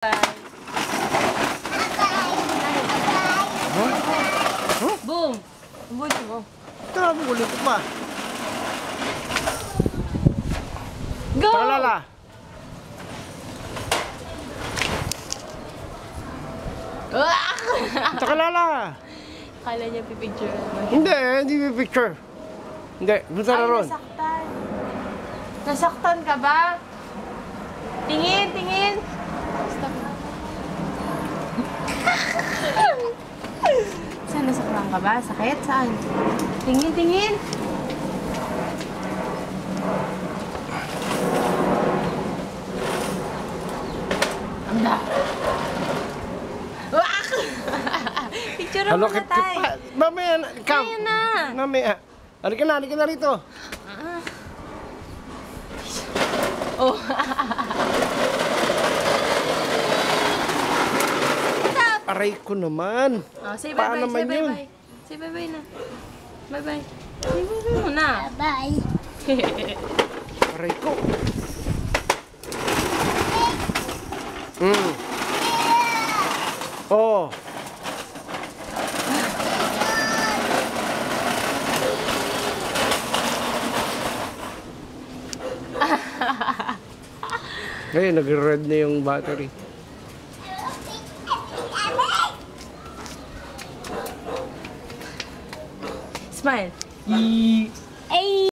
Boom! Ubusin mo. Ito, ulit ko pa. Go! Takalala. Takalala. Kala niya pipicture naman. Hindi may picture. Hindi, punta na ron. Nasaktan. Nasaktan ka ba? Tingin, tingin. Stop. Saan nasaktan ka ba? Sakit? Saan? Tingin, tingin. Anda. Wak! Picture mo na tayo. Mamaya na, ikaw. Mamaya na. Mamaya. Halika na rito. Oh. Aray ko naman. Oh, say Paano bye-bye, say naman yun? bye-bye. Say bye-bye na. Bye-bye. Say bye-bye muna. Bye. Aray ko. Oh. Ngayon, nag-red na yung battery. Smile. Ay!